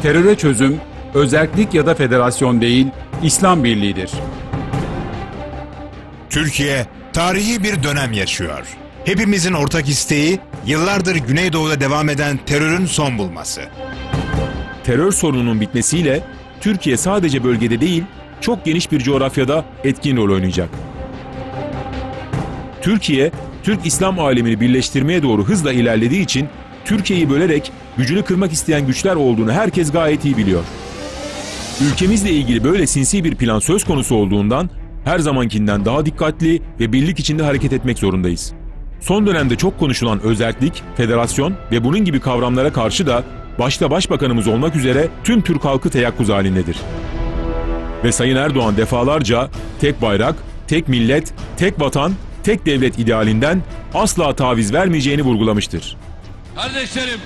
Teröre çözüm, özerklik ya da federasyon değil, İslam birliğidir. Türkiye tarihi bir dönem yaşıyor. Hepimizin ortak isteği yıllardır Güneydoğu'da devam eden terörün son bulması. Terör sorununun bitmesiyle Türkiye sadece bölgede değil, çok geniş bir coğrafyada etkin rol oynayacak. Türkiye, Türk İslam alemini birleştirmeye doğru hızla ilerlediği için Türkiye'yi bölerek gücünü kırmak isteyen güçler olduğunu herkes gayet iyi biliyor. Ülkemizle ilgili böyle sinsi bir plan söz konusu olduğundan her zamankinden daha dikkatli ve birlik içinde hareket etmek zorundayız. Son dönemde çok konuşulan özerklik, federasyon ve bunun gibi kavramlara karşı da başta Başbakanımız olmak üzere tüm Türk halkı teyakkuz halindedir. Ve Sayın Erdoğan defalarca tek bayrak, tek millet, tek vatan, tek devlet idealinden asla taviz vermeyeceğini vurgulamıştır. Kardeşlerim,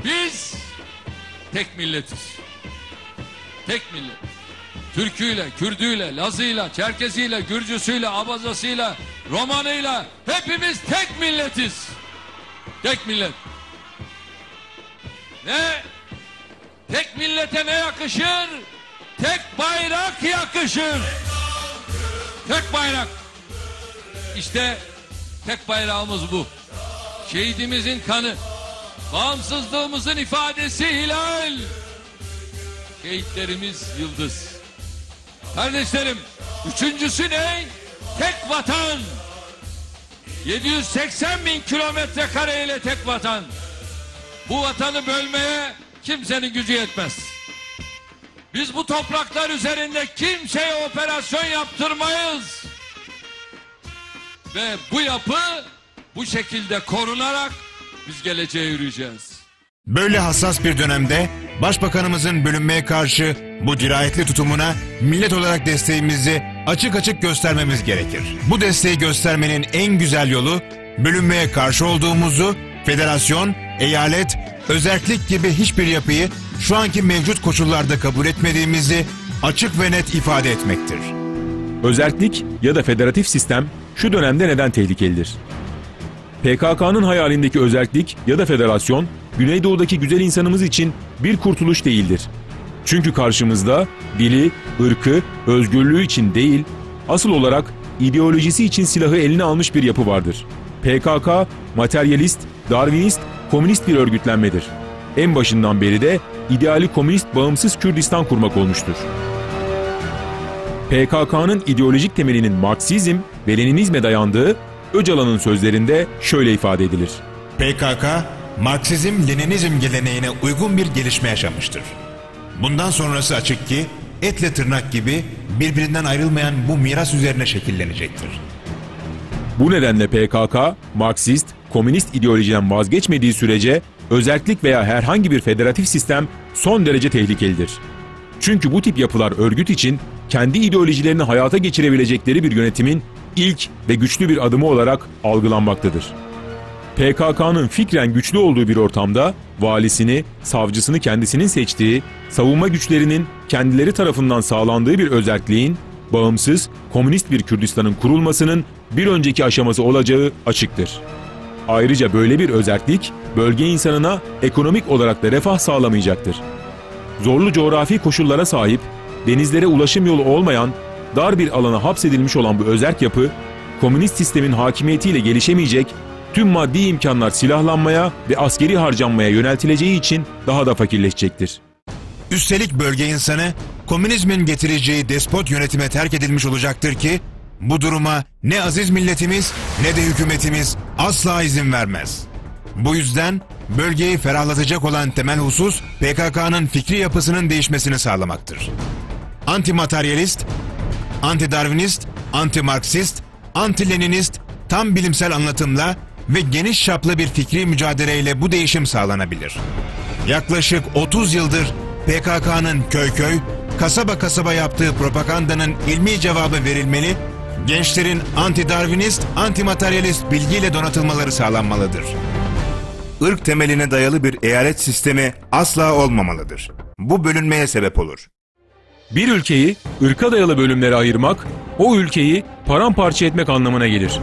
biz tek milletiz. Tek millet. Türküyle, Kürdüyle, Lazıyla, Çerkeziyle, Gürcüsüyle, Abazasıyla, Romanıyla hepimiz tek milletiz. Tek millet. Ne? Tek millete ne yakışır? Tek bayrak yakışır. Tek bayrak. İşte tek bayrağımız bu. Şehidimizin kanı, bağımsızlığımızın ifadesi hilal. Şehitlerimiz yıldız. Kardeşlerim, üçüncüsü ne? Tek vatan. 780 bin kilometre kare ile tek vatan. Bu vatanı bölmeye kimsenin gücü yetmez. Biz bu topraklar üzerinde kimseye operasyon yaptırmayız. Ve bu yapı bu şekilde korunarak biz geleceğe yürüyeceğiz. Böyle hassas bir dönemde Başbakanımızın bölünmeye karşı bu dirayetli tutumuna millet olarak desteğimizi açık açık göstermemiz gerekir. Bu desteği göstermenin en güzel yolu bölünmeye karşı olduğumuzu, federasyon, eyalet, özerklik gibi hiçbir yapıyı şu anki mevcut koşullarda kabul etmediğimizi açık ve net ifade etmektir. Özerklik ya da federatif sistem şu dönemde neden tehlikelidir? PKK'nın hayalindeki özerklik ya da federasyon, Güneydoğu'daki güzel insanımız için bir kurtuluş değildir. Çünkü karşımızda dili, ırkı, özgürlüğü için değil, asıl olarak ideolojisi için silahı eline almış bir yapı vardır. PKK, materyalist, Darwinist, komünist bir örgütlenmedir. En başından beri de ideali komünist bağımsız Kürdistan kurmak olmuştur. PKK'nın ideolojik temelinin Marksizm ve Leninizme dayandığı Öcalan'ın sözlerinde şöyle ifade edilir. PKK, Marksizm-Leninizm geleneğine uygun bir gelişme yaşamıştır. Bundan sonrası açık ki etle tırnak gibi birbirinden ayrılmayan bu miras üzerine şekillenecektir. Bu nedenle PKK, Marksist, komünist ideolojiden vazgeçmediği sürece özerklik veya herhangi bir federatif sistem son derece tehlikelidir. Çünkü bu tip yapılar örgüt için kendi ideolojilerini hayata geçirebilecekleri bir yönetimin ilk ve güçlü bir adımı olarak algılanmaktadır. PKK'nın fikren güçlü olduğu bir ortamda valisini, savcısını kendisinin seçtiği, savunma güçlerinin kendileri tarafından sağlandığı bir özerkliğin, bağımsız, komünist bir Kürdistan'ın kurulmasının bir önceki aşaması olacağı açıktır. Ayrıca böyle bir özerklik, bölge insanına ekonomik olarak da refah sağlamayacaktır. Zorlu coğrafi koşullara sahip, denizlere ulaşım yolu olmayan, dar bir alana hapsedilmiş olan bu özerk yapı, komünist sistemin hakimiyetiyle gelişemeyecek, tüm maddi imkanlar silahlanmaya ve askeri harcanmaya yöneltileceği için daha da fakirleşecektir. Üstelik bölge insanı komünizmin getireceği despot yönetime terk edilmiş olacaktır ki bu duruma ne aziz milletimiz ne de hükümetimiz asla izin vermez. Bu yüzden bölgeyi ferahlatacak olan temel husus PKK'nın fikri yapısının değişmesini sağlamaktır. Anti-materyalist, anti-darwinist, anti-marksist, anti-leninist tam bilimsel anlatımla ve geniş çaplı bir fikri mücadeleyle bu değişim sağlanabilir. Yaklaşık 30 yıldır PKK'nın köy köy, kasaba kasaba yaptığı propagandanın ilmi cevabı verilmeli, gençlerin anti-darwinist, anti-materyalist bilgiyle donatılmaları sağlanmalıdır. Irk temeline dayalı bir eyalet sistemi asla olmamalıdır. Bu bölünmeye sebep olur. Bir ülkeyi ırka dayalı bölümlere ayırmak, o ülkeyi paramparça etmek anlamına gelir.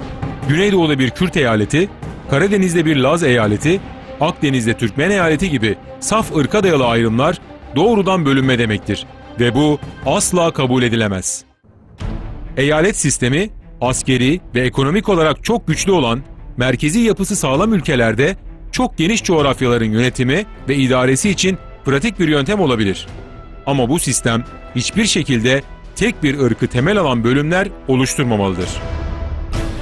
Güneydoğu'da bir Kürt eyaleti, Karadeniz'de bir Laz eyaleti, Akdeniz'de Türkmen eyaleti gibi saf ırka dayalı ayrımlar doğrudan bölünme demektir ve bu asla kabul edilemez. Eyalet sistemi, askeri ve ekonomik olarak çok güçlü olan, merkezi yapısı sağlam ülkelerde çok geniş coğrafyaların yönetimi ve idaresi için pratik bir yöntem olabilir. Ama bu sistem hiçbir şekilde tek bir ırkı temel alan bölümler oluşturmamalıdır.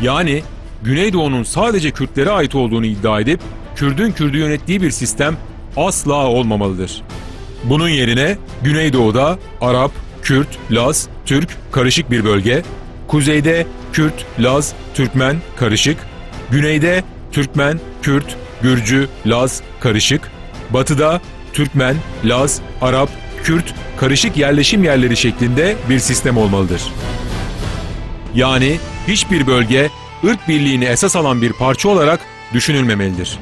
Yani Güneydoğu'nun sadece Kürtlere ait olduğunu iddia edip Kürdün Kürdü yönettiği bir sistem asla olmamalıdır. Bunun yerine Güneydoğu'da Arap, Kürt, Laz, Türk karışık bir bölge, kuzeyde Kürt, Laz, Türkmen karışık, güneyde Türkmen, Kürt, Gürcü, Laz karışık, batıda Türkmen, Laz, Arap, Kürt karışık yerleşim yerleri şeklinde bir sistem olmalıdır. Yani hiçbir bölge ırk birliğini esas alan bir parça olarak düşünülmemelidir.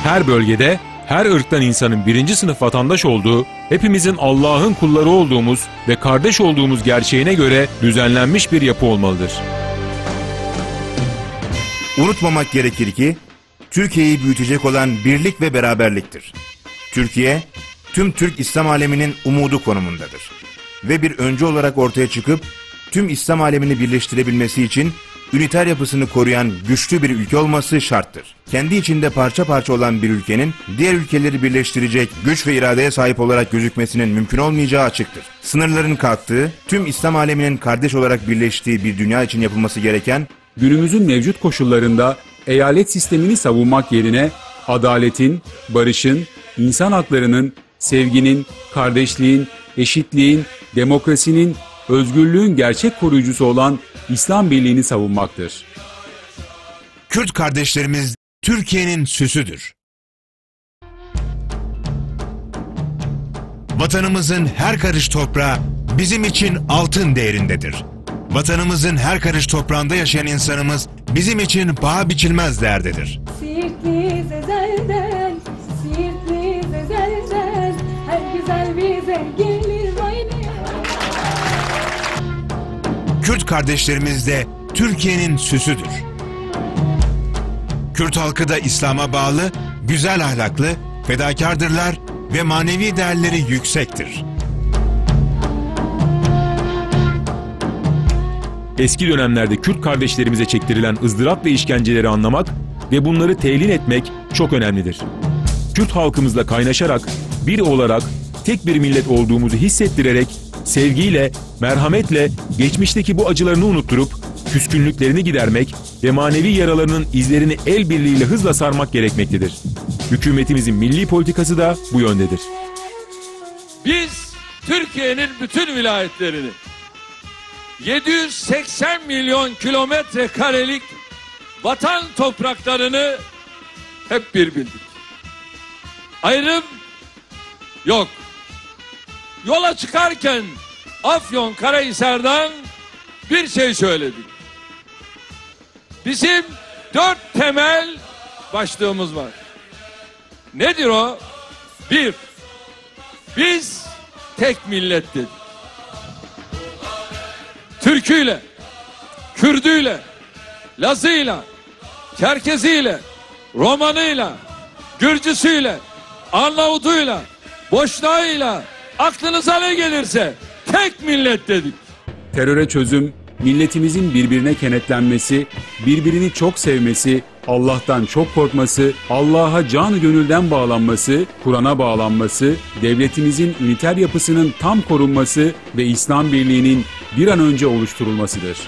Her bölgede her ırktan insanın birinci sınıf vatandaş olduğu, hepimizin Allah'ın kulları olduğumuz ve kardeş olduğumuz gerçeğine göre düzenlenmiş bir yapı olmalıdır. Unutmamak gerekir ki, Türkiye'yi büyütecek olan birlik ve beraberliktir. Türkiye, tüm Türk İslam aleminin umudu konumundadır. Ve bir öncü olarak ortaya çıkıp, tüm İslam alemini birleştirebilmesi için, üniter yapısını koruyan güçlü bir ülke olması şarttır. Kendi içinde parça parça olan bir ülkenin diğer ülkeleri birleştirecek güç ve iradeye sahip olarak gözükmesinin mümkün olmayacağı açıktır. Sınırların kalktığı, tüm İslam aleminin kardeş olarak birleştiği bir dünya için yapılması gereken, Günümüzün mevcut koşullarında eyalet sistemini savunmak yerine adaletin, barışın, insan haklarının, sevginin, kardeşliğin, eşitliğin, demokrasinin, özgürlüğün gerçek koruyucusu olan İslam birliğini savunmaktır. Kürt kardeşlerimiz Türkiye'nin süsüdür. Vatanımızın her karış toprağı bizim için altın değerindedir. Vatanımızın her karış toprağında yaşayan insanımız bizim için paha biçilmez değerdedir. Siirtliyiz ezelden, Siirtliyiz ezelden, her güzel bize gelir aynı. Kürt kardeşlerimiz de Türkiye'nin süsüdür. Kürt halkı da İslam'a bağlı, güzel ahlaklı, fedakardırlar ve manevi değerleri yüksektir. Eski dönemlerde Kürt kardeşlerimize çektirilen ızdırap ve işkenceleri anlamak ve bunları telin etmek çok önemlidir. Kürt halkımızla kaynaşarak, bir olarak tek bir millet olduğumuzu hissettirerek, sevgiyle, merhametle geçmişteki bu acılarını unutturup, küskünlüklerini gidermek ve manevi yaralarının izlerini el birliğiyle hızla sarmak gerekmektedir. Hükümetimizin milli politikası da bu yöndedir. Biz Türkiye'nin bütün vilayetlerini 780 milyon kilometre karelik vatan topraklarını hep bir bildik. Ayrım yok. Yola çıkarken Afyonkarahisar'dan bir şey söyledik. Bizim 4 temel başlığımız var. Nedir o? 1. Biz tek millet dedik. Türküyle, Kürdüyle, Lazıyla, Çerkeziyle, Romanıyla, Gürcüsüyle, Arnavutuyla, Boşnağıyla, aklınıza ne gelirse tek millet dedik. Teröre çözüm, milletimizin birbirine kenetlenmesi, birbirini çok sevmesi, Allah'tan çok korkması, Allah'a canı gönülden bağlanması, Kur'an'a bağlanması, devletimizin üniter yapısının tam korunması ve İslam birliğinin bir an önce oluşturulmasıdır.